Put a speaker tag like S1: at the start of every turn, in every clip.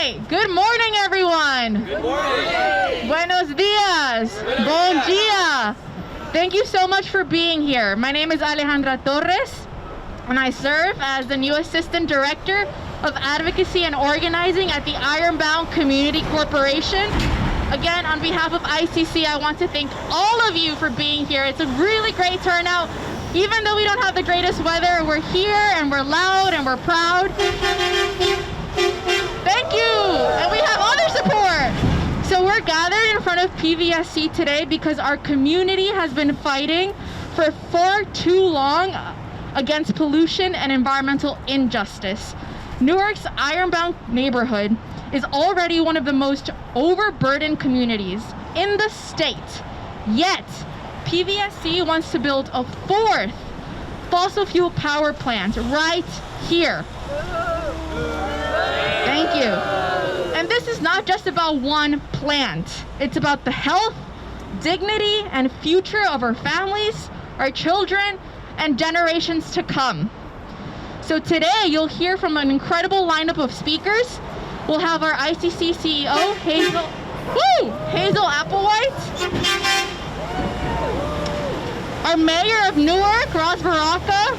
S1: right, good morning, everyone.
S2: Good morning.
S1: Buenos dias. Bon dia. Thank you so much for being here. My name is Alejandra Torres, and I serve as the new Assistant Director of Advocacy and Organizing at the Ironbound Community Corporation. Again, on behalf of ICC, I want to thank all of you for being here. It's a really great turnout. Even though we don't have the greatest weather, we're here and we're loud and we're proud. Thank you! And we have other support! So we're gathered in front of PVSC today because our community has been fighting for far too long against pollution and environmental injustice. Newark's Ironbound neighborhood is already one of the most overburdened communities in the state. Yet, PVSC wants to build a fourth fossil fuel power plant right here. Thank you. And this is not just about one plant. It's about the health, dignity, and future of our families, our children, and generations to come. So today, you'll hear from an incredible lineup of speakers. We'll have our ICC CEO, Hazel Applewhite, our Mayor of Newark, Ross Baraka,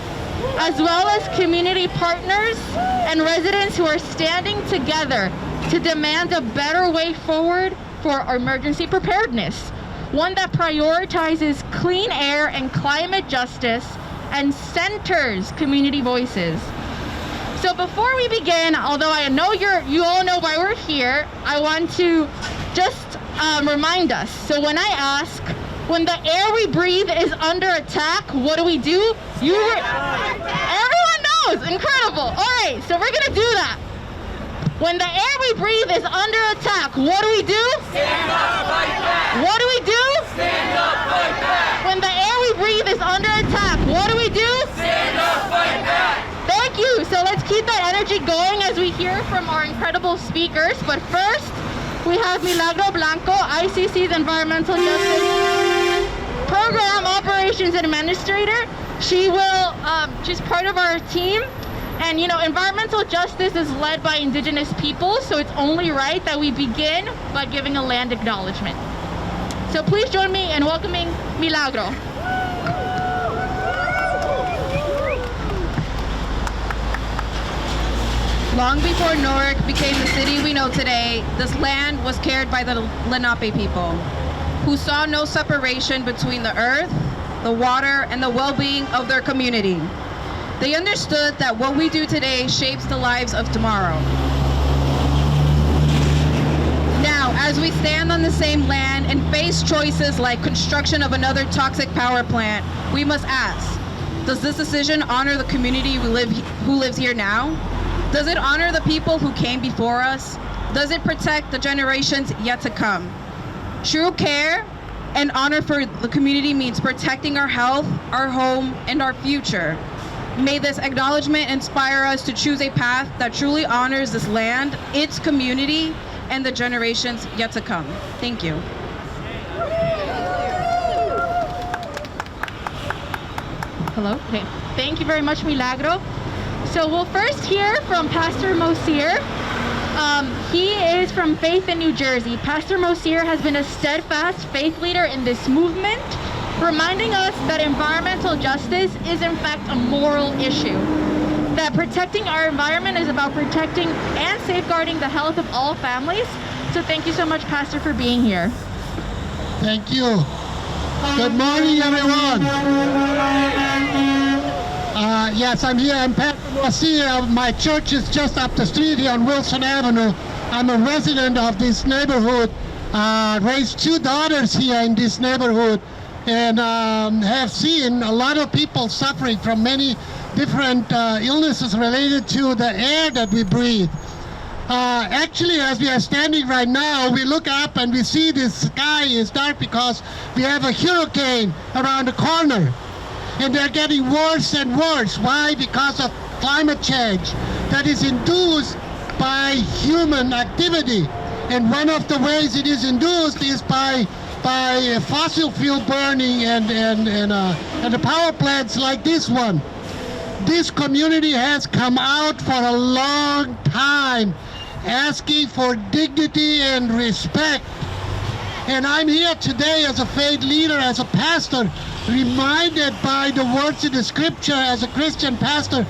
S1: as well as community partners and residents who are standing together to demand a better way forward for our emergency preparedness, one that prioritizes clean air and climate justice and centers community voices. So before we begin, although I know you all know why we're here, I want to just remind us. So when I ask, when the air we breathe is under attack, what do we do? Everyone knows, incredible. All right, so we're gonna do that. When the air we breathe is under attack, what do we do?
S2: Stand up, fight back.
S1: What do we do?
S2: Stand up, fight back.
S1: When the air we breathe is under attack, what do we do?
S2: Stand up, fight back.
S1: Thank you. So let's keep that energy going as we hear from our incredible speakers. But first, we have Milagro Blanco, ICC's Environmental Justice Program Operations Administrator. She's part of our team. And you know, environmental justice is led by Indigenous peoples, so it's only right that we begin by giving a land acknowledgement. So please join me in welcoming Milagro.
S3: Long before Newark became the city we know today, this land was cared by the Lenape people, who saw no separation between the earth, the water, and the well-being of their community. They understood that what we do today shapes the lives of tomorrow. Now, as we stand on the same land and face choices like construction of another toxic power plant, we must ask, does this decision honor the community who lives here now? Does it honor the people who came before us? Does it protect the generations yet to come? True care and honor for the community means protecting our health, our home, and our future. May this acknowledgement inspire us to choose a path that truly honors this land, its community, and the generations yet to come. Thank you.
S1: Hello? Okay. Thank you very much, Milagro. So we'll first hear from Pastor Mosier. He is from Faith in New Jersey. Pastor Mosier has been a steadfast faith leader in this movement, reminding us that environmental justice is in fact a moral issue. That protecting our environment is about protecting and safeguarding the health of all families. So thank you so much, Pastor, for being here.
S4: Thank you. Good morning, everyone. Yes, I'm here. I'm Pastor Mosier. My church is just up the street here on Wilson Avenue. I'm a resident of this neighborhood. Raised two daughters here in this neighborhood, and have seen a lot of people suffering from many different illnesses related to the air that we breathe. Actually, as we are standing right now, we look up and we see the sky is dark because we have a hurricane around the corner. And they're getting worse and worse. Why? Because of climate change that is induced by human activity. And one of the ways it is induced is by fossil fuel burning and the power plants like this one. This community has come out for a long time asking for dignity and respect. And I'm here today as a faith leader, as a pastor, reminded by the words in the scripture as a Christian pastor,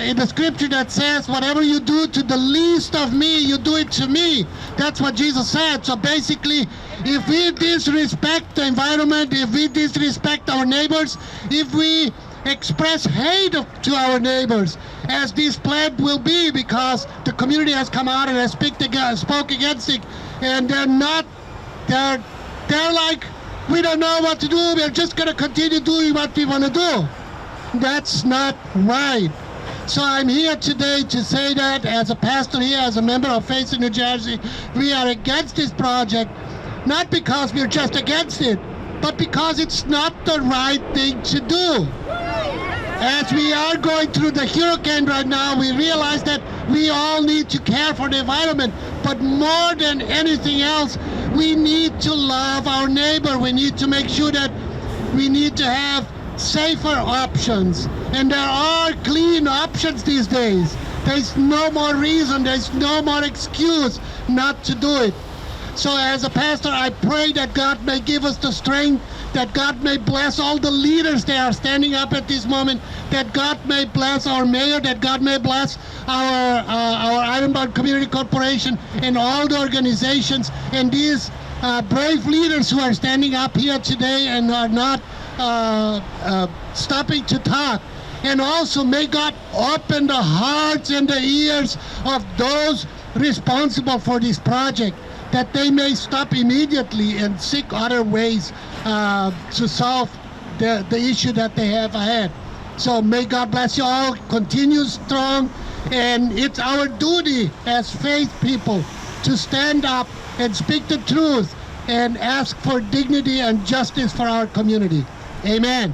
S4: in the scripture that says, whatever you do to the least of me, you do it to me. That's what Jesus said. So basically, if we disrespect the environment, if we disrespect our neighbors, if we express hate to our neighbors, as this pledge will be, because the community has come out and has spoke against it, and they're like, we don't know what to do, we're just going to continue doing what we want to do. That's not right. So I'm here today to say that as a pastor here, as a member of Faith in New Jersey, we are against this project, not because we're just against it, but because it's not the right thing to do. As we are going through the hurricane right now, we realize that we all need to care for the environment, but more than anything else, we need to love our neighbor. We need to make sure that we need to have safer options, and there are clean options these days. There's no more reason, there's no more excuse not to do it. So as a pastor, I pray that God may give us the strength, that God may bless all the leaders that are standing up at this moment, that God may bless our mayor, that God may bless our Ironbound Community Corporation and all the organizations and these brave leaders who are standing up here today and are not stopping to talk. And also may God open the hearts and the ears of those responsible for this project, that they may stop immediately and seek other ways to solve the issue that they have ahead. So may God bless you all, continue strong, and it's our duty as faith people to stand up and speak the truth and ask for dignity and justice for our community. Amen.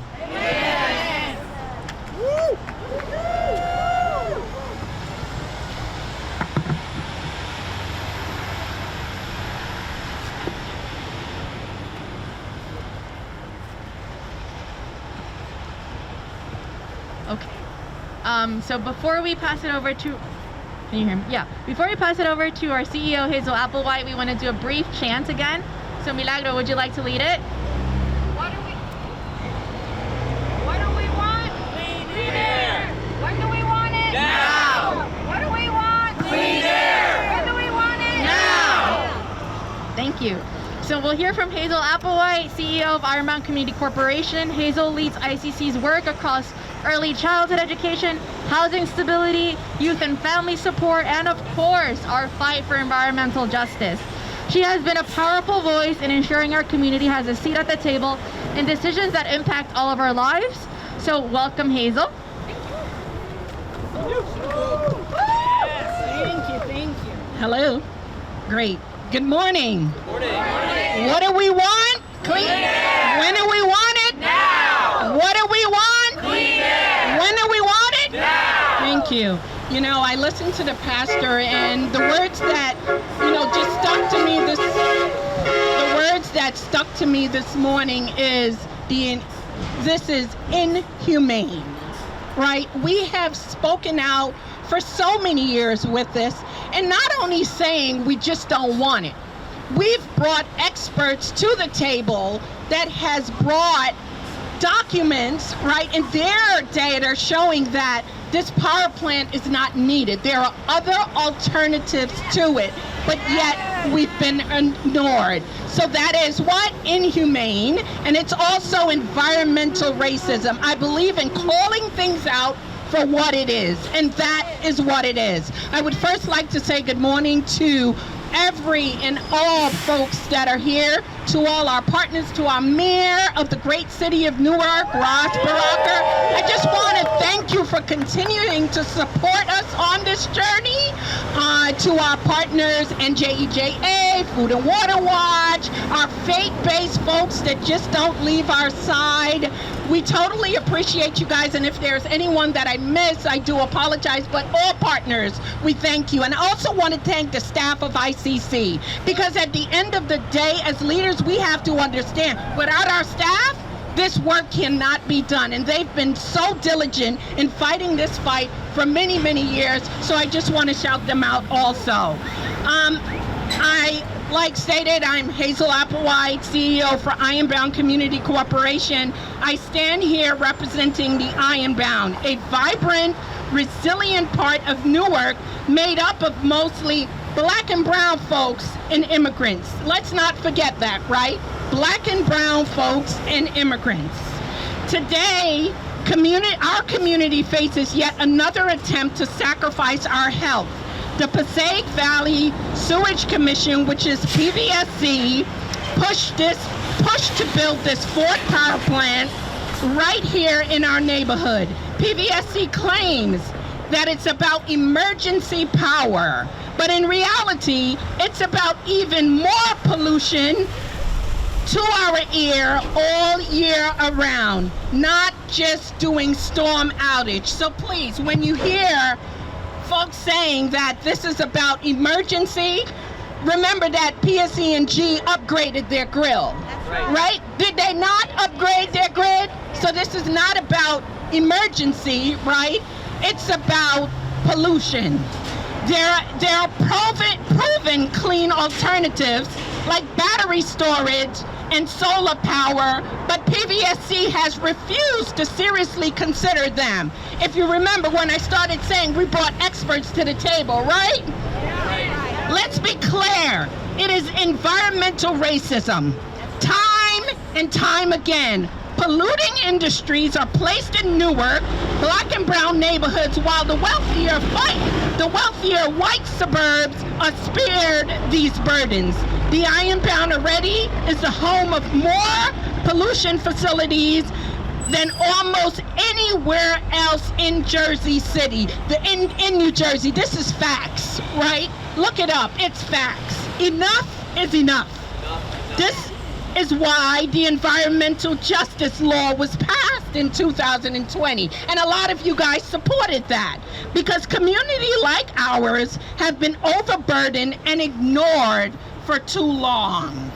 S1: Okay. So before we pass it over to, can you hear me? Yeah. Before we pass it over to our CEO, Hazel Applewhite, we want to do a brief chant again. So Milagro, would you like to lead it?
S5: What do we want?
S2: Clean air.
S5: When do we want it?
S2: Now.
S5: What do we want?
S2: Clean air.
S5: When do we want it?
S2: Now.
S1: Thank you. So we'll hear from Hazel Applewhite, CEO of Ironbound Community Corporation. Hazel leads ICC's work across early childhood education, housing stability, youth and family support, and of course, our fight for environmental justice. She has been a powerful voice in ensuring our community has a seat at the table in decisions that impact all of our lives. So welcome, Hazel.
S6: Thank you. Hello. Great. Good morning.
S2: Morning.
S6: What do we want?
S2: Clean air.
S6: When do we want it?
S2: Now.
S6: What do we want?
S2: Clean air.
S6: When do we want it?
S2: Now.
S6: Thank you. You know, I listened to the pastor, and the words that, just stuck to me this morning is this is inhumane, right? We have spoken out for so many years with this, and not only saying we just don't want it. We've brought experts to the table that has brought documents, right, and their data showing that this power plant is not needed. There are other alternatives to it, but yet we've been ignored. So that is what? Inhumane, and it's also environmental racism. I believe in calling things out for what it is, and that is what it is. I would first like to say good morning to every and all folks that are here, to all our partners, to our mayor of the great city of Newark, Ross Baracker. I just want to thank you for continuing to support us on this journey. To our partners, NJEJA, Food and Water Watch, our faith-based folks that just don't leave our side. We totally appreciate you guys, and if there's anyone that I miss, I do apologize, but all partners, we thank you. And I also want to thank the staff of ICC, because at the end of the day, as leaders, we have to understand, without our staff, this work cannot be done. And they've been so diligent in fighting this fight for many, many years. So I just want to shout them out also. Like stated, I'm Hazel Applewhite, CEO for Ironbound Community Corporation. I stand here representing the Ironbound, a vibrant, resilient part of Newark made up of mostly Black and brown folks and immigrants. Let's not forget that, right? Black and brown folks and immigrants. Today, our community faces yet another attempt to sacrifice our health. The Passaic Valley Sewage Commission, which is PVSC, pushed to build this fourth power plant right here in our neighborhood. PVSC claims that it's about emergency power, but in reality, it's about even more pollution to our ear all year around, not just doing storm outage. So please, when you hear folks saying that this is about emergency, remember that PSE&G upgraded their grill, right? Did they not upgrade their grid? So this is not about emergency, right? It's about pollution. There are proven clean alternatives like battery storage and solar power, but PVSC has refused to seriously consider them. If you remember when I started saying we brought experts to the table, right? Let's be clear, it is environmental racism. Time and time again, polluting industries are placed in Newark, Black and brown neighborhoods, while the wealthier white suburbs are spared these burdens. The Ironbound already is the home of more pollution facilities than almost anywhere else in Jersey City. In New Jersey, this is facts, right? Look it up, it's facts. Enough is enough. This is why the environmental justice law was passed in 2020. And a lot of you guys supported that because community like ours have been overburdened and ignored for too long.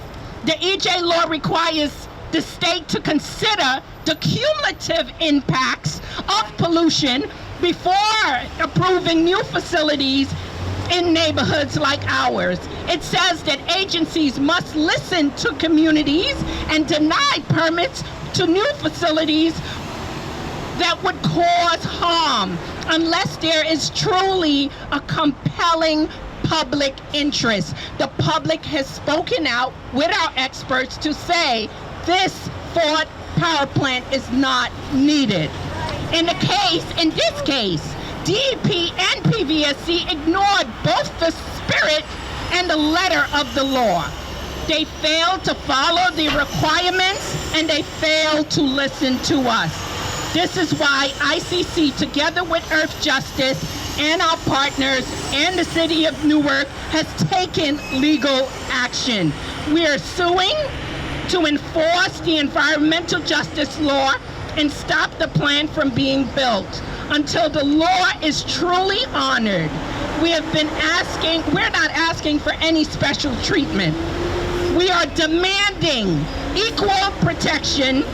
S6: The EJ law requires the state to consider the cumulative impacts of pollution before approving new facilities in neighborhoods like ours. It says that agencies must listen to communities and deny permits to new facilities that would cause harm unless there is truly a compelling public interest. The public has spoken out with our experts to say this fourth power plant is not needed. In this case, DEP and PVSC ignored both the spirit and the letter of the law. They failed to follow the requirements and they failed to listen to us. This is why ICC, together with Earth Justice and our partners and the city of Newark, has taken legal action. We are suing to enforce the environmental justice law and stop the plant from being built until the law is truly honored. We're not asking for any special treatment. We are demanding equal protection,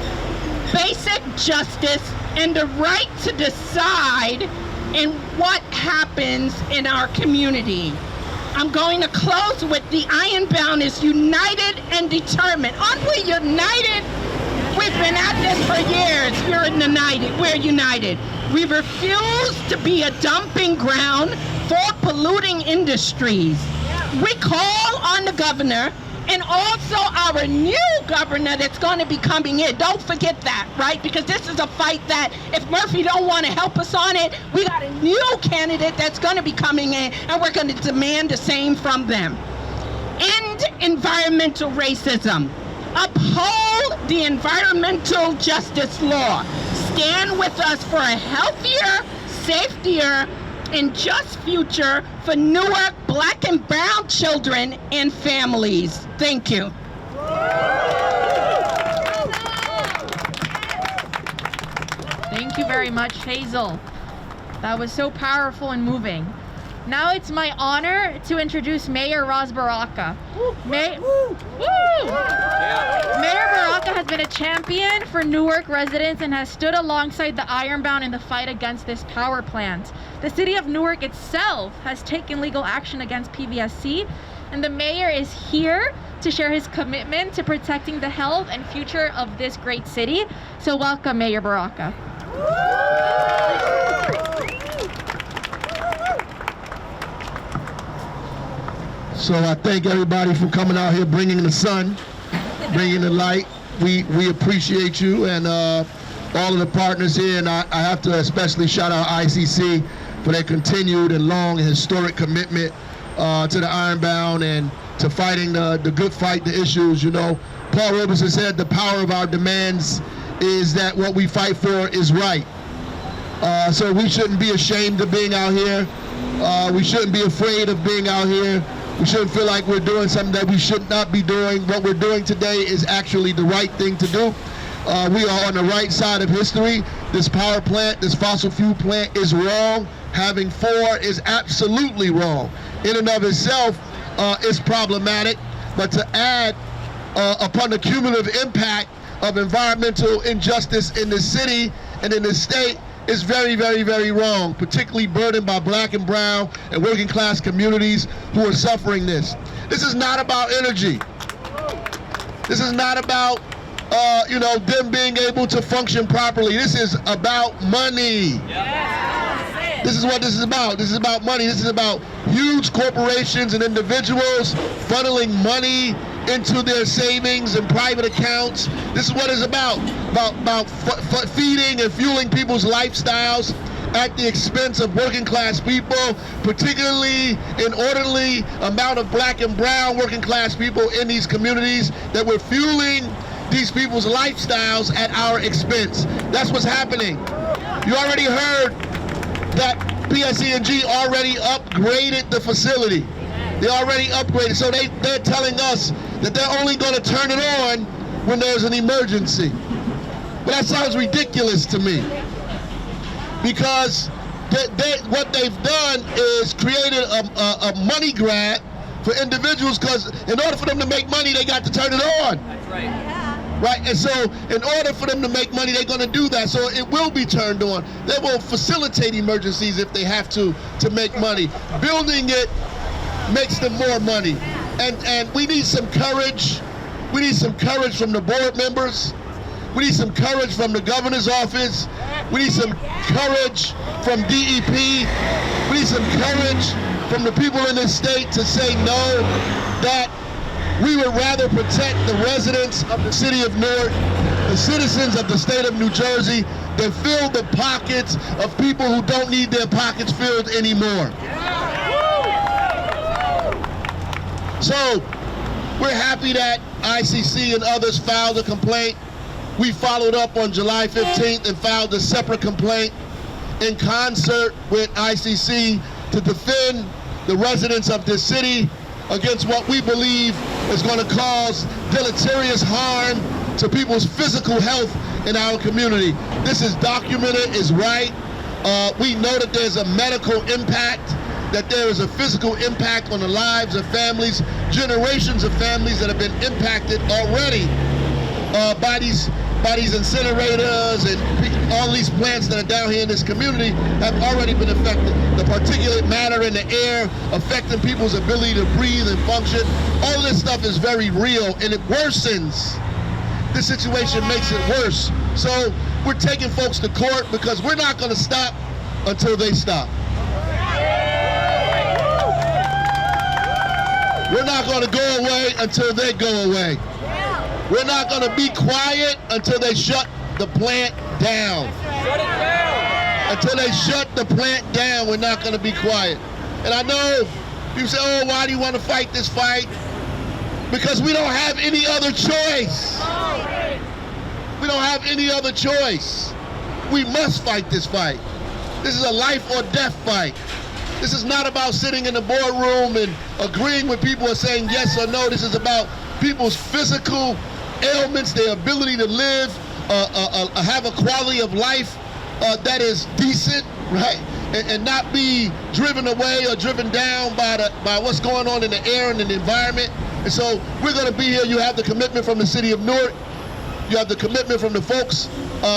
S6: basic justice, and the right to decide in what happens in our community. I'm going to close with the Ironbound is united and determined. Aren't we united? We've been at this for years. We're united. We refuse to be a dumping ground for polluting industries. We call on the governor and also our new governor that's going to be coming in. Don't forget that, right? Because this is a fight that if Murphy don't want to help us on it, we got a new candidate that's going to be coming in and we're going to demand the same from them. End environmental racism. Uphold the environmental justice law. Stand with us for a healthier, safetier, and just future for Newark Black and brown children and families. Thank you.
S1: Thank you very much, Hazel. That was so powerful and moving. Now it's my honor to introduce Mayor Ros Baraka. Mayor Baraka has been a champion for Newark residents and has stood alongside the Ironbound in the fight against this power plant. The city of Newark itself has taken legal action against PVSC, and the mayor is here to share his commitment to protecting the health and future of this great city. So welcome, Mayor Baraka.
S7: So I thank everybody for coming out here, bringing the sun, bringing the light. We appreciate you and all of the partners here, and I have to especially shout out ICC for their continued and long and historic commitment to the Ironbound and to fighting the good fight, the issues. You know, Paul Robeson said the power of our demands is that what we fight for is right. So we shouldn't be ashamed of being out here. We shouldn't be afraid of being out here. We shouldn't feel like we're doing something that we should not be doing. What we're doing today is actually the right thing to do. We are on the right side of history. This power plant, this fossil fuel plant is wrong. Having four is absolutely wrong. In and of itself, is problematic, but to add upon the cumulative impact of environmental injustice in the city and in the state is very, very, very wrong, particularly burdened by Black and brown and working class communities who are suffering this. This is not about energy. This is not about them being able to function properly. This is about money. This is what this is about. This is about money. This is about huge corporations and individuals funneling money into their savings and private accounts. This is what it's about feeding and fueling people's lifestyles at the expense of working class people, particularly an orderly amount of Black and brown working class people in these communities, that we're fueling these people's lifestyles at our expense. That's what's happening. You already heard that PSE&G already upgraded the facility. They already upgraded, so they're telling us that they're only going to turn it on when there's an emergency. But that sounds ridiculous to me, because what they've done is created a money grab for individuals, because in order for them to make money, they got to turn it on. That's right. Right, and so in order for them to make money, they're going to do that. So it will be turned on. They will facilitate emergencies if they have to make money. Building it makes them more money. And we need some courage. We need some courage from the board members. We need some courage from the governor's office. We need some courage from DEP. We need some courage from the people in this state to say no, that we would rather protect the residents of the city of Newark, the citizens of the state of New Jersey, than fill the pockets of people who don't need their pockets filled anymore. So we're happy that ICC and others filed a complaint. We followed up on July 15th and filed a separate complaint in concert with ICC to defend the residents of this city against what we believe is going to cause deleterious harm to people's physical health in our community. This is documented, is right. We know that there's a medical impact, that there is a physical impact on the lives of families, generations of families that have been impacted already by these incinerators, and all these plants that are down here in this community have already been affected. The particulate matter in the air affecting people's ability to breathe and function. All of this stuff is very real, and it worsens. This situation makes it worse. So we're taking folks to court because we're not going to stop until they stop. We're not going to go away until they go away. We're not going to be quiet until they shut the plant down. Shut it down. Until they shut the plant down, we're not going to be quiet. And I know people say, oh, why do you want to fight this fight? Because we don't have any other choice. We don't have any other choice. We must fight this fight. This is a life or death fight. This is not about sitting in the boardroom and agreeing with people and saying yes or no. This is about people's physical ailments, their ability to live, have a quality of life that is decent, right? And not be driven away or driven down by what's going on in the air and in the environment. And so we're going to be here. You have the commitment from the city of Newark. You have the commitment from the folks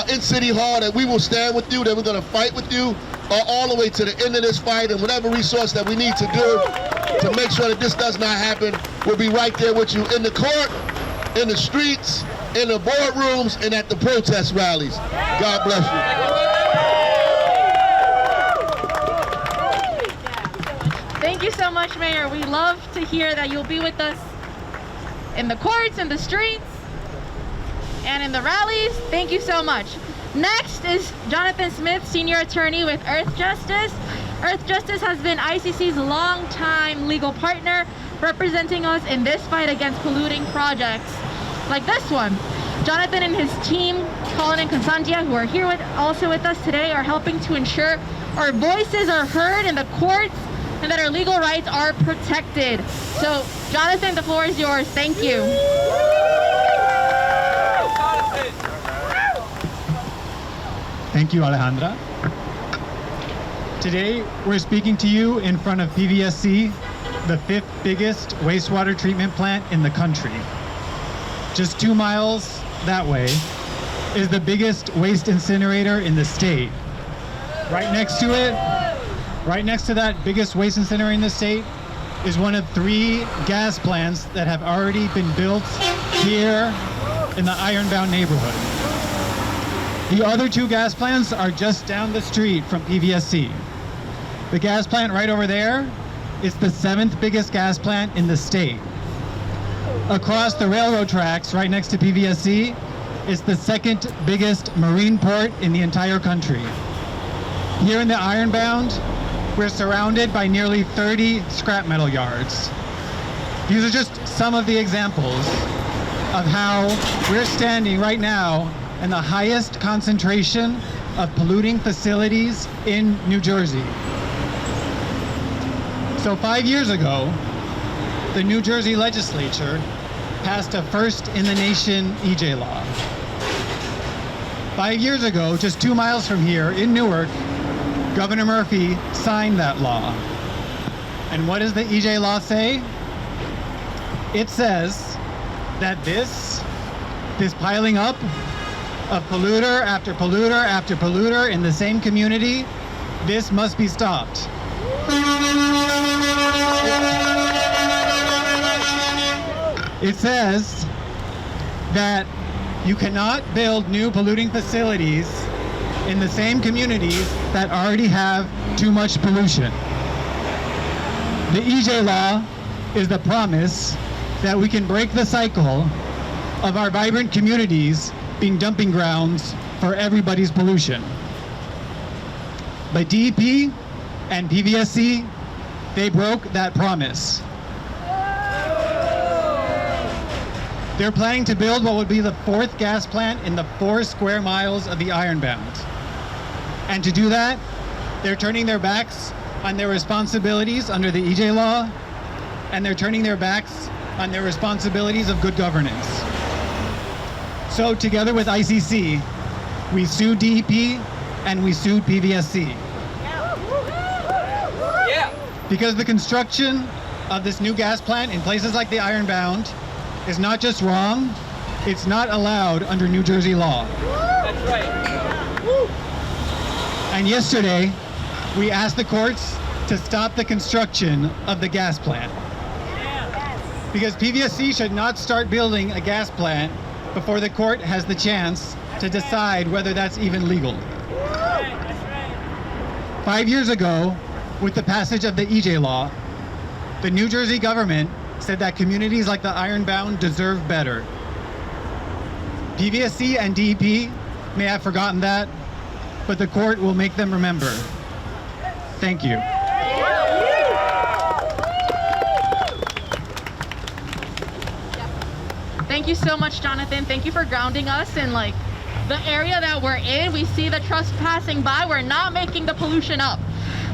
S7: in City Hall that we will stand with you, that we're going to fight with you all the way to the end of this fight, and whatever resource that we need to do to make sure that this does not happen, we'll be right there with you in the court, in the streets, in the boardrooms, and at the protest rallies. God bless you.
S1: Thank you so much, Mayor. We love to hear that you'll be with us in the courts, in the streets, and in the rallies. Thank you so much. Next is Jonathan Smith, Senior Attorney with Earth Justice. Earth Justice has been ICC's longtime legal partner, representing us in this fight against polluting projects like this one. Jonathan and his team, Colin and Constantia, who are here also with us today, are helping to ensure our voices are heard in the courts and that our legal rights are protected. So, Jonathan, the floor is yours. Thank you.
S8: Thank you, Alejandra. Today, we're speaking to you in front of PVSC, the 5th biggest wastewater treatment plant in the country. Just 2 miles that way is the biggest waste incinerator in the state. Right next to it, right next to that biggest waste incinerator in the state, is one of 3 gas plants that have already been built here in the Ironbound neighborhood. The other 2 gas plants are just down the street from PVSC. The gas plant right over there is the 7th biggest gas plant in the state. Across the railroad tracks right next to PVSC is the 2nd biggest marine port in the entire country. Here in the Ironbound, we're surrounded by nearly 30 scrap metal yards. These are just some of the examples of how we're standing right now in the highest concentration of polluting facilities in New Jersey. So 5 years ago, the New Jersey legislature passed a first-in-the-nation EJ law. 5 years ago, just 2 miles from here in Newark, Governor Murphy signed that law. And what does the EJ law say? It says that this piling up of polluter after polluter after polluter in the same community, this must be stopped. It says that you cannot build new polluting facilities in the same communities that already have too much pollution. The EJ law is the promise that we can break the cycle of our vibrant communities being dumping grounds for everybody's pollution. But DEP and PVSC, they broke that promise. They're planning to build what would be the 4th gas plant in the 4 square miles of the Ironbound. And to do that, they're turning their backs on their responsibilities under the EJ law, and they're turning their backs on their responsibilities of good governance. So together with ICC, we sued DEP and we sued PVSC. Because the construction of this new gas plant in places like the Ironbound is not just wrong, it's not allowed under New Jersey law.
S2: That's right.
S8: And yesterday, we asked the courts to stop the construction of the gas plant. Because PVSC should not start building a gas plant before the court has the chance to decide whether that's even legal. 5 years ago, with the passage of the EJ law, the New Jersey government said that communities like the Ironbound deserve better. PVSC and DEP may have forgotten that, but the court will make them remember. Thank you.
S1: Thank you so much, Jonathan. Thank you for grounding us in the area that we're in. We see the trucks passing by. We're not making the pollution up.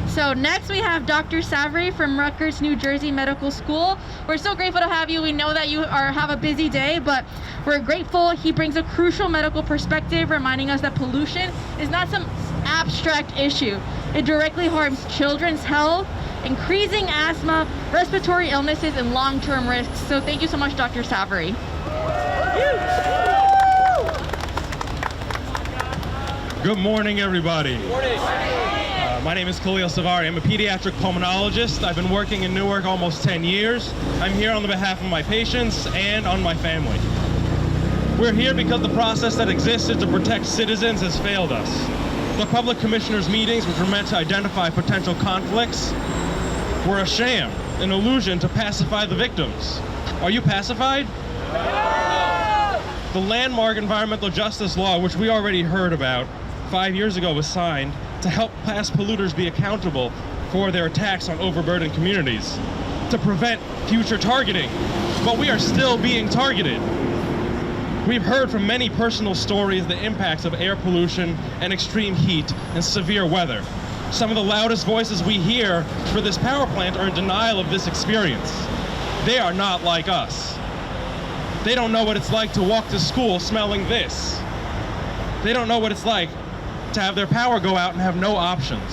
S1: So next we have Dr. Savary from Rutgers, New Jersey Medical School. We're so grateful to have you. We know that you have a busy day, but we're grateful. He brings a crucial medical perspective, reminding us that pollution is not some abstract issue. It directly harms children's health, increasing asthma, respiratory illnesses, and long-term risks. So thank you so much, Dr. Savory.
S9: Good morning, everybody. My name is Khalil Savari. I'm a pediatric pulmonologist. I've been working in Newark almost 10 years. I'm here on the behalf of my patients and on my family. We're here because the process that existed to protect citizens has failed us. The public commissioners' meetings, which were meant to identify potential conflicts, were a sham, an illusion to pacify the victims. Are you pacified? The landmark environmental justice law, which we already heard about 5 years ago, was signed to help past polluters be accountable for their attacks on overburdened communities, to prevent future targeting. But we are still being targeted. We've heard from many personal stories the impacts of air pollution and extreme heat and severe weather. Some of the loudest voices we hear for this power plant are in denial of this experience. They are not like us. They don't know what it's like to walk to school smelling this. They don't know what it's like to have their power go out and have no options.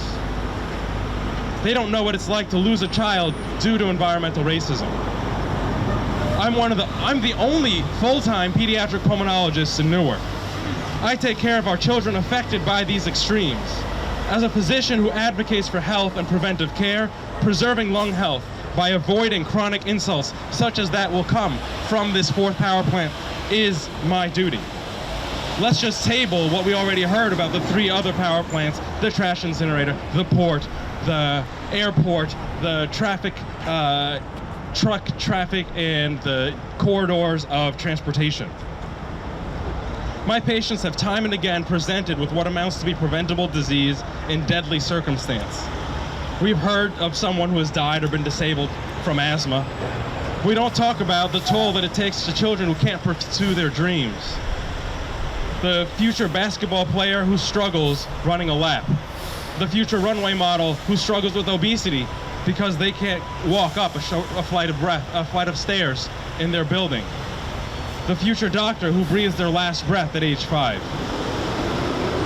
S9: They don't know what it's like to lose a child due to environmental racism. I'm the only full-time pediatric pulmonologist in Newark. I take care of our children affected by these extremes. As a physician who advocates for health and preventive care, preserving lung health by avoiding chronic insults such as that will come from this fourth power plant is my duty. Let's just table what we already heard about the 3 other power plants: the trash incinerator, the port, the airport, the truck traffic, and the corridors of transportation. My patients have time and again presented with what amounts to be preventable disease in deadly circumstance. We've heard of someone who has died or been disabled from asthma. We don't talk about the toll that it takes to children who can't pursue their dreams. The future basketball player who struggles running a lap. The future runway model who struggles with obesity because they can't walk up a flight of stairs in their building. The future doctor who breathes their last breath at age 5.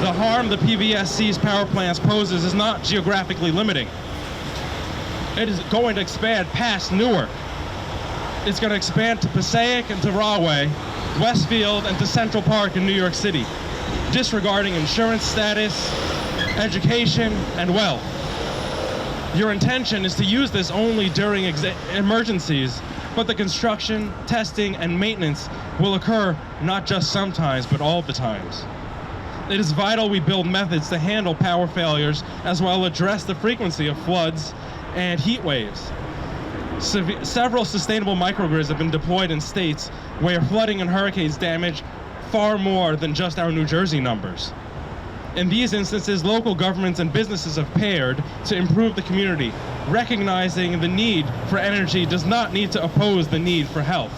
S9: The harm the PVSC's power plants poses is not geographically limiting. It is going to expand past Newark. It's going to expand to Passaic and to Rahway, Westfield, and to Central Park in New York City, disregarding insurance status, education, and wealth. Your intention is to use this only during emergencies, but the construction, testing, and maintenance will occur not just sometimes, but all the times. It is vital we build methods to handle power failures as well as address the frequency of floods and heat waves. Several sustainable microgrids have been deployed in states where flooding and hurricanes damage far more than just our New Jersey numbers. In these instances, local governments and businesses have paired to improve the community, recognizing the need for energy does not need to oppose the need for health.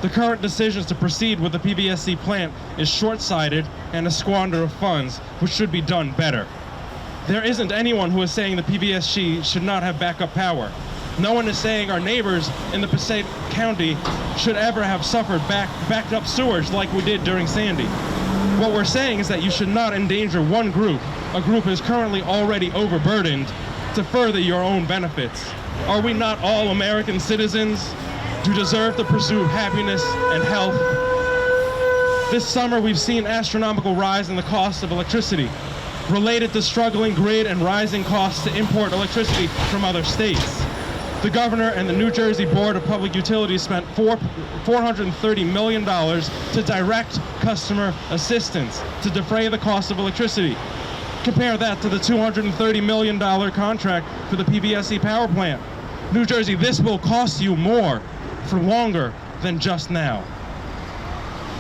S9: The current decisions to proceed with the PVSC plant is short-sighted and a squander of funds, which should be done better. There isn't anyone who is saying the PVSC should not have backup power. No one is saying our neighbors in the Passaic County should ever have suffered backed up sewage like we did during Sandy. What we're saying is that you should not endanger one group, a group who is currently already overburdened, to further your own benefits. Are we not all American citizens who deserve to pursue happiness and health? This summer, we've seen astronomical rise in the cost of electricity, related to struggling grid and rising costs to import electricity from other states. The governor and the New Jersey Board of Public Utilities spent $430 million to direct customer assistance to defray the cost of electricity. Compare that to the $230 million contract for the PVSC power plant. New Jersey, this will cost you more for longer than just now.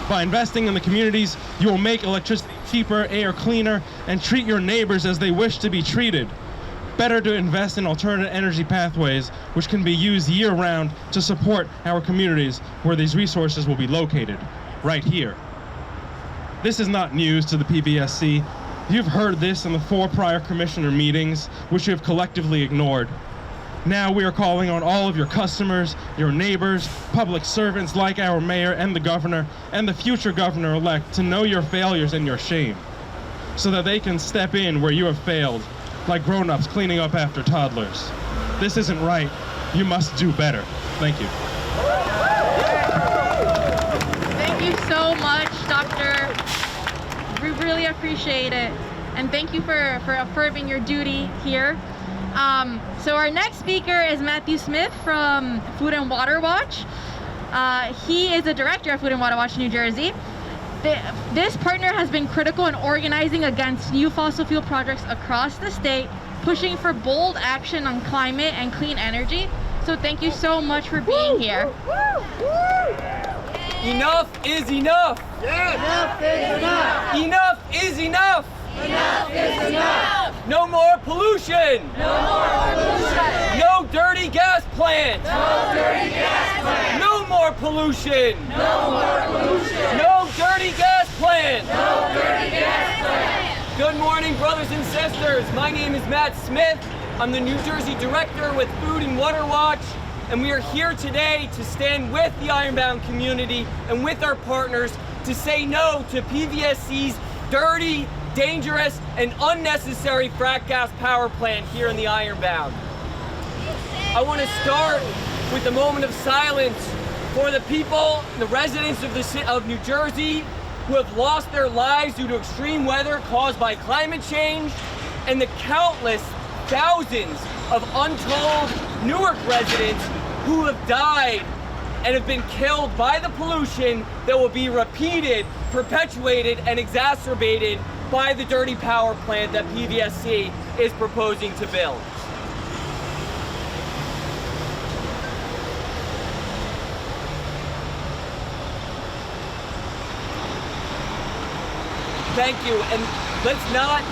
S9: By investing in the communities, you will make electricity cheaper, air cleaner, and treat your neighbors as they wish to be treated. Better to invest in alternate energy pathways, which can be used year-round to support our communities where these resources will be located, right here. This is not news to the PVSC. You've heard this in the 4 prior commissioner meetings, which you have collectively ignored. Now we are calling on all of your customers, your neighbors, public servants like our mayor and the governor, and the future governor-elect to know your failures and your shame. so that they can step in where you have failed, like grown-ups cleaning up after toddlers. This isn't right. You must do better. Thank you.
S1: Thank you so much, Doctor. We really appreciate it. And thank you for affirming your duty here. So our next speaker is Matthew Smith from Food and Water Watch. He is a director of Food and Water Watch New Jersey. This partner has been critical in organizing against new fossil fuel projects across the state, pushing for bold action on climate and clean energy. So thank you so much for being here.
S2: Enough is enough.
S4: Enough is enough.
S2: Enough is enough.
S4: Enough is enough.
S2: No more pollution.
S4: No more pollution.
S2: No dirty gas plants.
S4: No dirty gas plants.
S2: No more pollution.
S4: No more pollution.
S2: No dirty gas plants.
S4: No dirty gas plants.
S2: Good morning, brothers and sisters. My name is Matt Smith. I'm the New Jersey director with Food and Water Watch, and we are here today to stand with the Ironbound community and with our partners to say no to PVSC's dirty, dangerous, and unnecessary frack gas power plant here in the Ironbound. I want to start with a moment of silence for the people, the residents of New Jersey who have lost their lives due to extreme weather caused by climate change, and the countless thousands of untold Newark residents who have died and have been killed by the pollution that will be repeated, perpetuated, and exacerbated by the dirty power plant that PVSC is proposing to build. Thank you, and let's not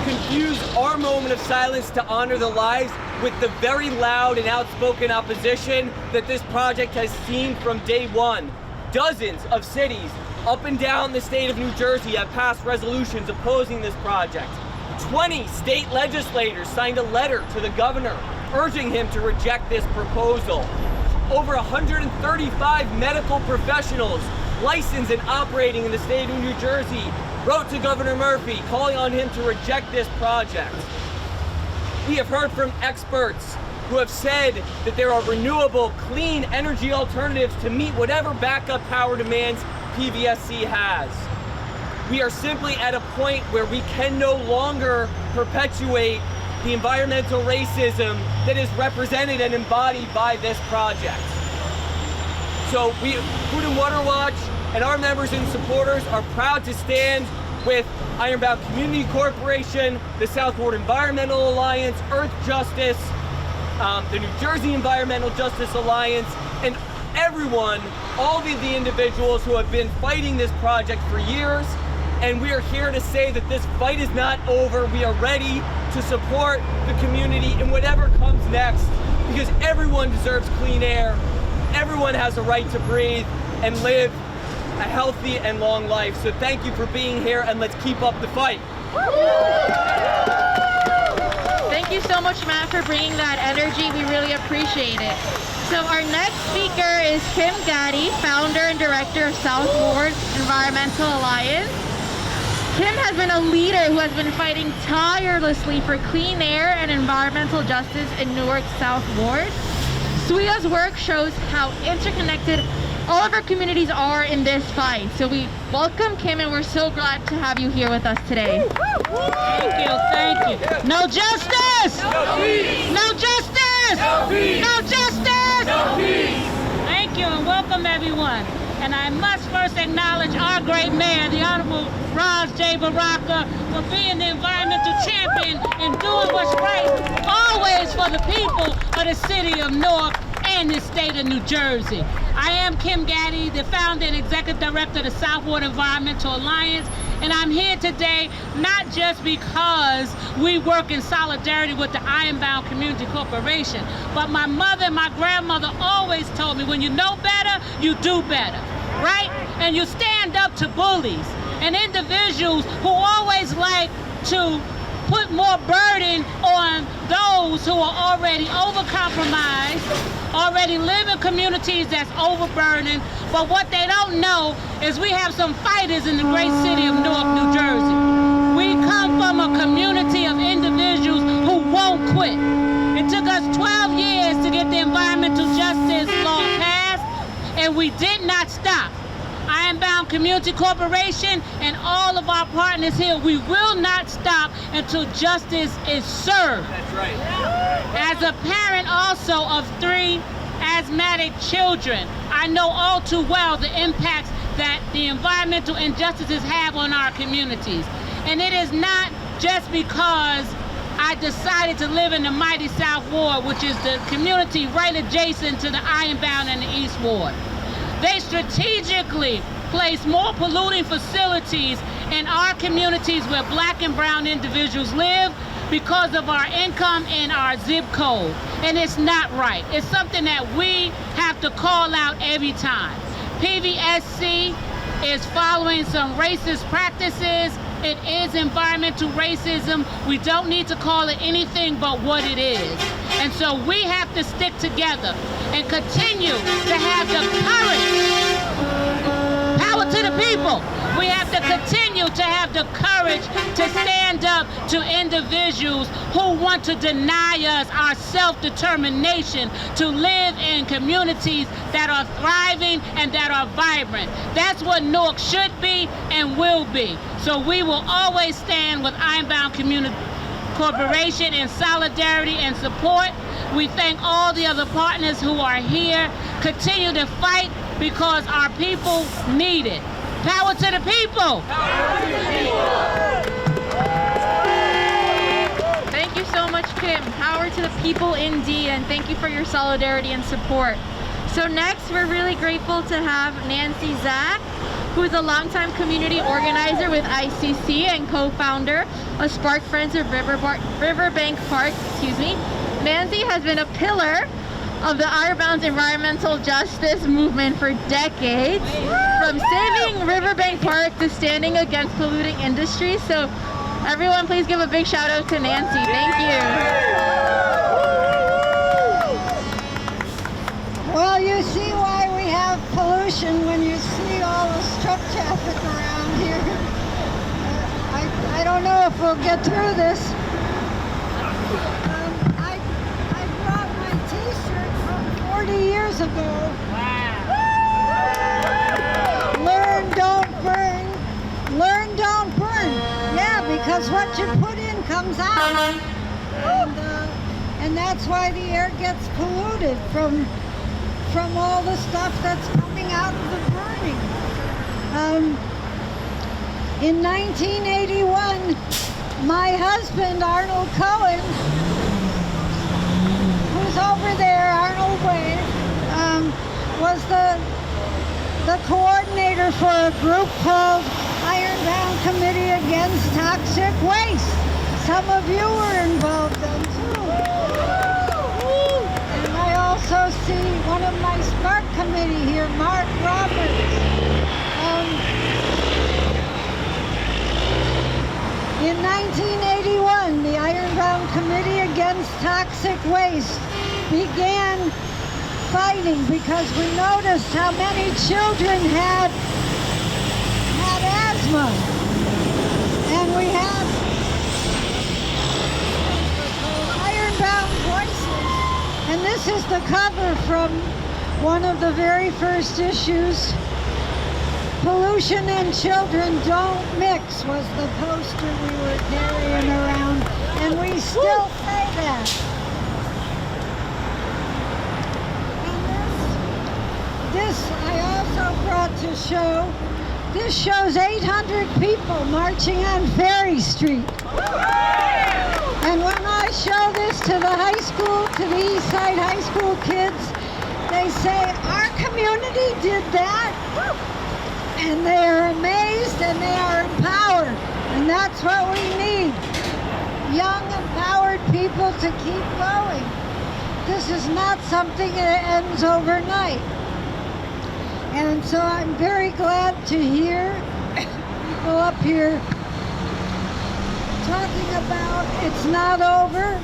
S2: confuse our moment of silence to honor the lives with the very loud and outspoken opposition that this project has seen from day one. Dozens of cities up and down the state of New Jersey have passed resolutions opposing this project. 20 state legislators signed a letter to the governor urging him to reject this proposal. Over 135 medical professionals licensed and operating in the state of New Jersey wrote to Governor Murphy calling on him to reject this project. We have heard from experts who have said that there are renewable, clean energy alternatives to meet whatever backup power demands PVSC has. We are simply at a point where we can no longer perpetuate the environmental racism that is represented and embodied by this project. So we, Food and Water Watch, and our members and supporters are proud to stand with Ironbound Community Corporation, the Southward Environmental Alliance, Earth Justice, the New Jersey Environmental Justice Alliance, and everyone, all of the individuals who have been fighting this project for years. And we are here to say that this fight is not over. We are ready to support the community in whatever comes next, because everyone deserves clean air. Everyone has a right to breathe and live a healthy and long life. So thank you for being here, and let's keep up the fight.
S1: Thank you so much, Matt, for bringing that energy. We really appreciate it. So our next speaker is Kim Gaddy, founder and director of South Ward Environmental Alliance. Kim has been a leader who has been fighting tirelessly for clean air and environmental justice in Newark South Ward. SWEA's work shows how interconnected all of our communities are in this fight. So we welcome Kim, and we're so glad to have you here with us today.
S6: Thank you, thank you. No justice!
S2: No peace!
S6: No justice!
S2: No peace!
S6: No justice!
S2: No peace!
S6: Thank you and welcome everyone. And I must first acknowledge our great mayor, the Honorable Raj J. Baraka, for being the environmental champion and doing what's right, always for the people of the city of Newark and the state of New Jersey. I am Kim Gaddy, the founder and executive director of the Southward Environmental Alliance, and I'm here today not just because we work in solidarity with the Ironbound Community Corporation, but my mother and my grandmother always told me, when you know better, you do better, right? And you stand up to bullies and individuals who always like to put more burden on those who are already overcompromised, already live in communities that's overburdened. But what they don't know is we have some fighters in the great city of Newark, New Jersey.
S10: from a community of individuals who won't quit. It took us 12 years to get the environmental justice law passed, and we did not stop. Ironbound Community Corporation and all of our partners here, we will not stop until justice is served.
S2: That's right.
S10: As a parent also of 3 asthmatic children, I know all too well the impacts that the environmental injustices have on our communities. And it is not just because I decided to live in the mighty South Ward, which is the community right adjacent to the Ironbound and the East Ward. They strategically place more polluting facilities in our communities where black and brown individuals live because of our income and our zip code. And it's not right. It's something that we have to call out every time. PVSC is following some racist practices. It is environmental racism. We don't need to call it anything but what it is. And so we have to stick together and continue to have the courage. Power to the people. We have to continue to have the courage to stand up to individuals who want to deny us our self-determination to live in communities that are thriving and that are vibrant. That's what Newark should be and will be. So we will always stand with Ironbound Community Corporation in solidarity and support. We thank all the other partners who are here. Continue to fight because our people need it. Power to the people!
S2: Power to the people!
S1: Thank you so much, Kim. Power to the people indeed, and thank you for your solidarity and support. So next, we're really grateful to have Nancy Zach, who is a longtime community organizer with ICC and co-founder of Spark Friends of Riverbank Park. Nancy has been a pillar of the Ironbound's environmental justice movement for decades, from saving Riverbank Park to standing against polluting industries. So everyone, please give a big shout out to Nancy. Thank you.
S11: Well, you see why we have pollution when you see all the truck traffic around here. I don't know if we'll get through this. I brought my t-shirt from 40 years ago. Learn, don't burn. Learn, don't burn. Yeah, because what you put in comes out. And that's why the air gets polluted from all the stuff that's coming out of the burning. In 1981, my husband, Arnold Cohen, who's over there, Arnold Wave, was the coordinator for a group called Ironbound Committee Against Toxic Waste. Some of you were involved then too. And I also see one of my Spark Committee here, Mark Roberts. In 1981, the Ironbound Committee Against Toxic Waste began fighting because we noticed how many children had asthma. And we had Ironbound Voices. And this is the cover from one of the very first issues. Pollution and children don't mix was the poster we were carrying around, and we still say that. And this I also brought to show. This shows 800 people marching on Ferry Street. And when I show this to the high school, to the East Side High School kids, they say, our community did that? And they are amazed and they are empowered. And that's what we need. Young, empowered people to keep going. This is not something that ends overnight. And so I'm very glad to hear people up here talking about it's not over.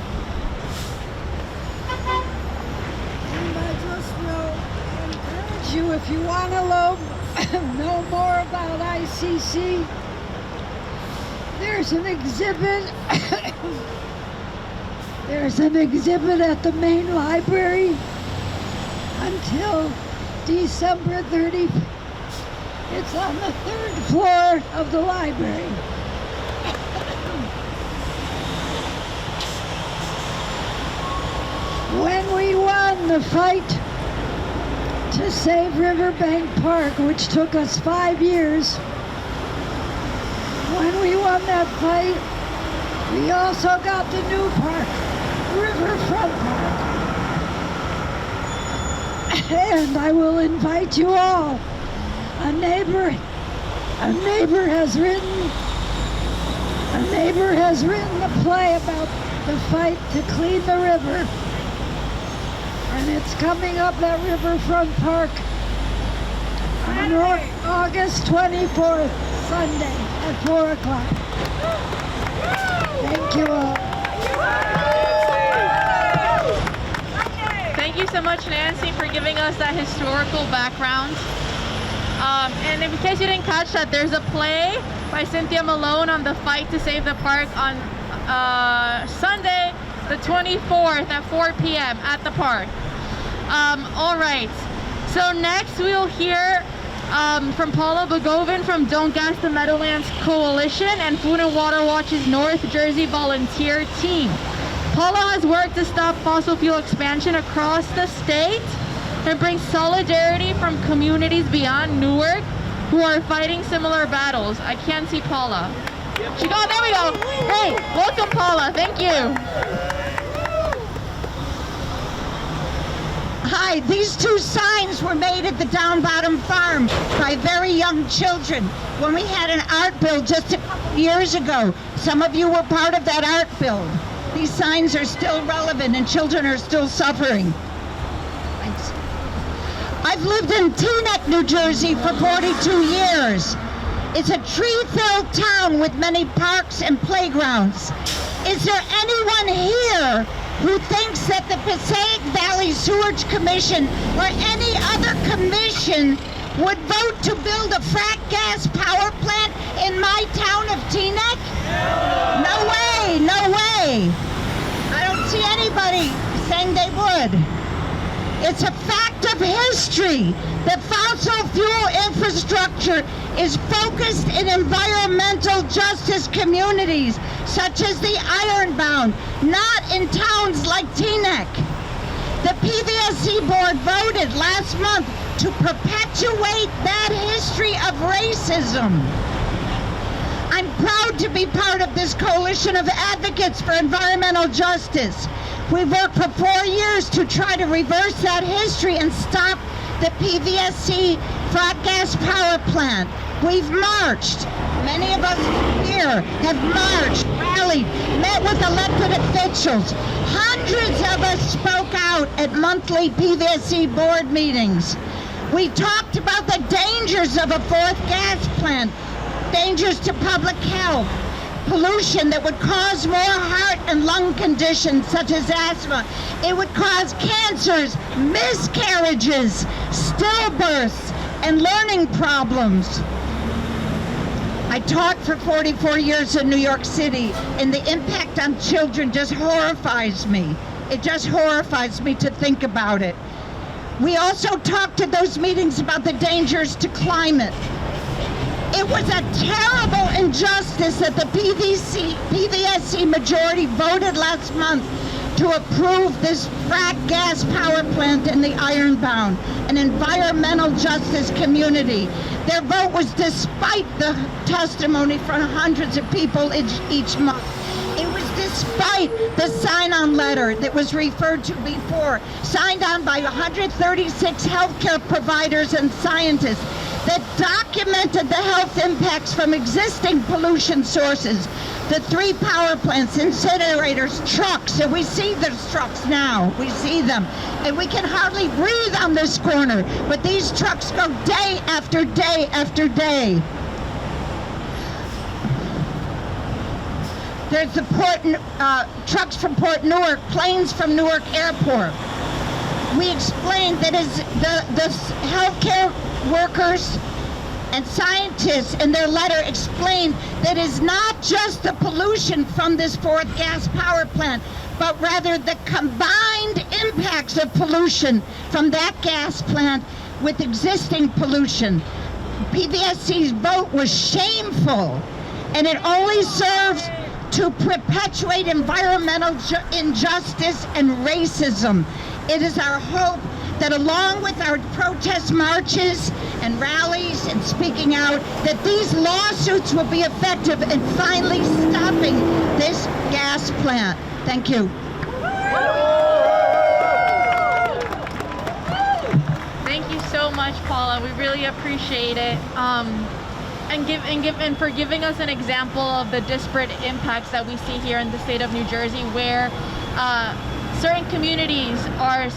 S11: And I just will encourage you, if you want to know more about ICC, There's an exhibit. There's an exhibit at the main library until December 30th. It's on the 3rd floor of the library. When we won the fight to save Riverbank Park, which took us 5 years, when we won that fight, we also got the new park, Riverfront Park. And I will invite you all. A neighbor has written a play about the fight to clean the river. And it's coming up at Riverfront Park on August 24th, Sunday at 4 o'clock. Thank you all.
S1: Thank you so much, Nancy, for giving us that historical background. And in case you didn't catch that, there's a play by Cynthia Malone on the fight to save the park on Sunday, the 24th at 4 p.m. at the park. All right. So next we'll hear from Paula Bogovin from Don't Gas the Meadowlands Coalition and Food and Water Watch's North Jersey volunteer team. Paula has worked to stop fossil fuel expansion across the state and bring solidarity from communities beyond Newark who are fighting similar battles. I can't see Paula. There we go. Hey, welcome Paula. Thank you.
S12: Hi, these two signs were made at the Down Bottom Farm by very young children when we had an art build just a couple years ago. Some of you were part of that art build. These signs are still relevant and children are still suffering. Thanks. I've lived in Teaneck, New Jersey for 42 years. It's a tree-filled town with many parks and playgrounds. Is there anyone here who thinks that the Passaic Valley Sewerage Commission or any other commission would vote to build a frack gas power plant in my town of Teaneck? No way, no way. I don't see anybody saying they would. It's a fact of history that fossil fuel infrastructure is focused in environmental justice communities, such as the Ironbound, not in towns like Teaneck. The PVSC board voted last month to perpetuate that history of racism. I'm proud to be part of this coalition of advocates for environmental justice. We've worked for 4 years to try to reverse that history and stop the PVSC frack gas power plant. We've marched. Many of us here have marched, rallied, met with elected officials. Hundreds of us spoke out at monthly PVSC board meetings. We talked about the dangers of a fourth gas plant, dangers to public health, pollution that would cause more heart and lung conditions such as asthma. It would cause cancers, miscarriages, stillbirths, and learning problems. I taught for 44 years in New York City, and the impact on children just horrifies me. It just horrifies me to think about it. We also talked at those meetings about the dangers to climate. It was a terrible injustice that the PVSC majority voted last month to approve this frack gas power plant in the Ironbound, an environmental justice community. Their vote was despite the testimony from hundreds of people each month. It was despite the sign-on letter that was referred to before, signed on by 136 healthcare providers and scientists that documented the health impacts from existing pollution sources, the 3 power plants, incinerators, trucks, and we see those trucks now. We see them. And we can hardly breathe on this corner, but these trucks go day after day after day. There's the trucks from Port Newark, planes from Newark Airport. We explained that as the healthcare workers And scientists in their letter explained that it is not just the pollution from this fourth gas power plant, but rather the combined impacts of pollution from that gas plant with existing pollution. PVSC's vote was shameful, and it only serves to perpetuate environmental injustice and racism. It is our hope that along with our protest marches and rallies and speaking out, that these lawsuits will be effective in finally stopping this gas plant. Thank you.
S1: Thank you so much, Paula. We really appreciate it. And for giving us an example of the disparate impacts that we see here in the state of New Jersey, where certain communities are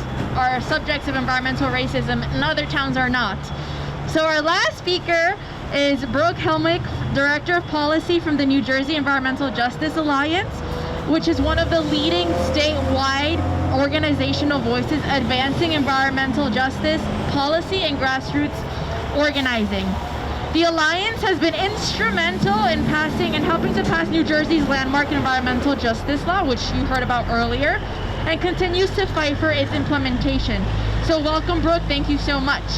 S1: subjects of environmental racism and other towns are not. So our last speaker is Brooke Helmick, Director of Policy from the New Jersey Environmental Justice Alliance, which is one of the leading statewide organizational voices advancing environmental justice, policy, and grassroots organizing. The Alliance has been instrumental in passing and helping to pass New Jersey's landmark environmental justice law, which you heard about earlier, and continues to fight for its implementation. So welcome, Brooke. Thank you so much.
S3: If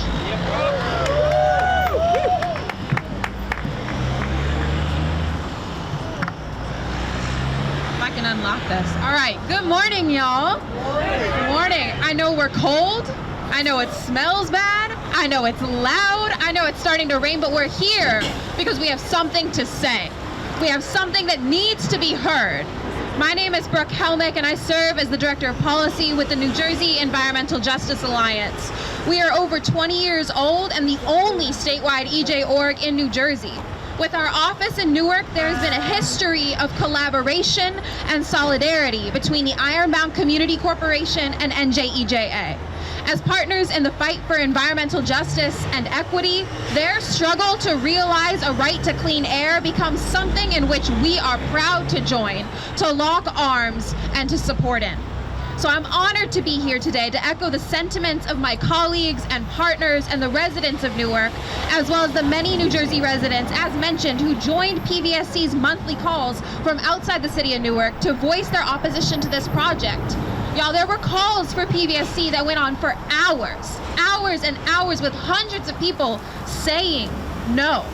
S3: I can unlock this. All right. Good morning, y'all. Good morning. I know we're cold. I know it smells bad. I know it's loud. I know it's starting to rain, but we're here because we have something to say. We have something that needs to be heard. My name is Brooke Helmick, and I serve as the Director of Policy with the New Jersey Environmental Justice Alliance. We are over 20 years old and the only statewide EJ org in New Jersey. With our office in Newark, there has been a history of collaboration and solidarity between the Ironbound Community Corporation and NJEJA. As partners in the fight for environmental justice and equity, their struggle to realize a right to clean air becomes something in which we are proud to join, to lock arms, and to support in. So I'm honored to be here today to echo the sentiments of my colleagues and partners and the residents of Newark, as well as the many New Jersey residents, as mentioned, who joined PVSC's monthly calls from outside the city of Newark to voice their opposition to this project. Y'all, there were calls for PVSC that went on for hours and hours with hundreds of people saying no.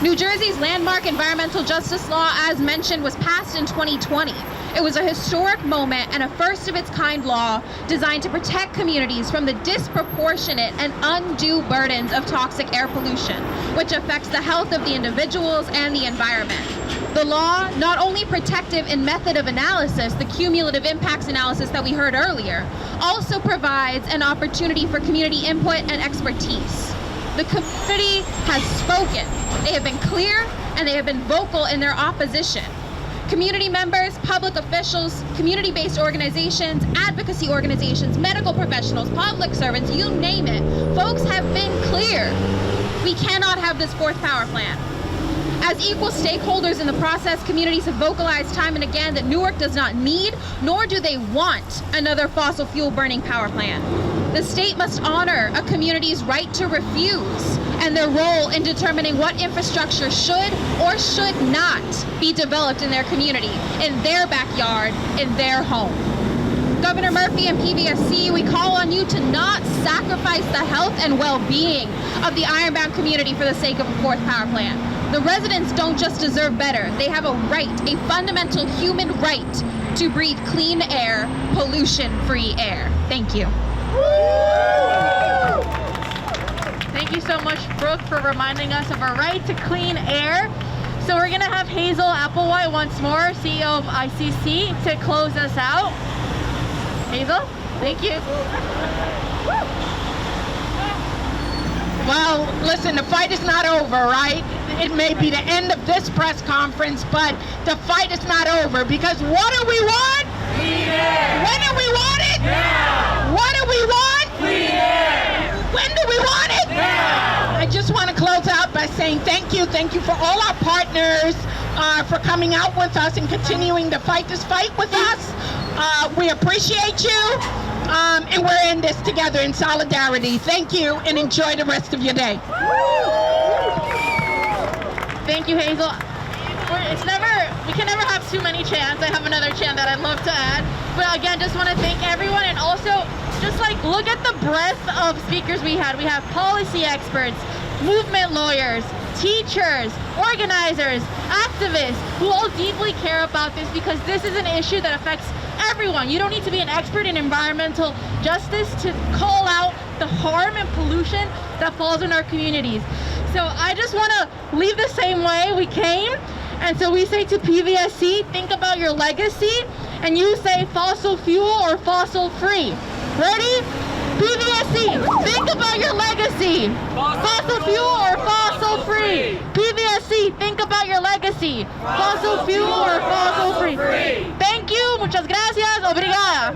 S3: New Jersey's landmark environmental justice law, as mentioned, was passed in 2020. It was a historic moment and a first-of-its-kind law designed to protect communities from the disproportionate and undue burdens of toxic air pollution, which affects the health of the individuals and the environment. The law, not only protective in method of analysis, the cumulative impacts analysis that we heard earlier, also provides an opportunity for community input and expertise. The community has spoken. They have been clear and they have been vocal in their opposition. Community members, public officials, community-based organizations, advocacy organizations, medical professionals, public servants, you name it, folks have been clear. We cannot have this fourth power plant. As equal stakeholders in the process, communities have vocalized time and again that Newark does not need, nor do they want, another fossil fuel burning power plant. The state must honor a community's right to refuse and their role in determining what infrastructure should or should not be developed in their community, in their backyard, in their home. Governor Murphy and PVSC, we call on you to not sacrifice the health and well-being of the Ironbound community for the sake of a fourth power plant. The residents don't just deserve better, they have a right, a fundamental human right to breathe clean air, pollution-free air. Thank you.
S1: Thank you so much, Brooke, for reminding us of our right to clean air. So we're gonna have Hazel Applewhite once more, CEO of ICC, to close us out. Hazel, thank you.
S6: Well, listen, the fight is not over, right? It may be the end of this press conference, but the fight is not over, because what do we want? Clean air. When do we want it? Now. What do we want? Clean air. When do we want it? Now. I just want to close out by saying thank you. Thank you for all our partners for coming out with us and continuing to fight this fight with us. We appreciate you. And we're in this together in solidarity. Thank you, and enjoy the rest of your day.
S1: Thank you, Hazel. We can never have too many chants. I have another chant that I'd love to add. But again, just want to thank everyone, and also just like look at the breadth of speakers we had. We have policy experts, movement lawyers, teachers, organizers, activists who all deeply care about this, because this is an issue that affects everyone. You don't need to be an expert in environmental justice to call out the harm and pollution that falls in our communities. So I just want to leave the same way we came. And so we say to PVSC, think about your legacy, and you say fossil fuel or fossil free. Ready? PVSC, think about your legacy. Fossil fuel or fossil free. PVSC, think about your legacy. Fossil fuel or fossil free. Thank you. Muchas gracias. Obrigada.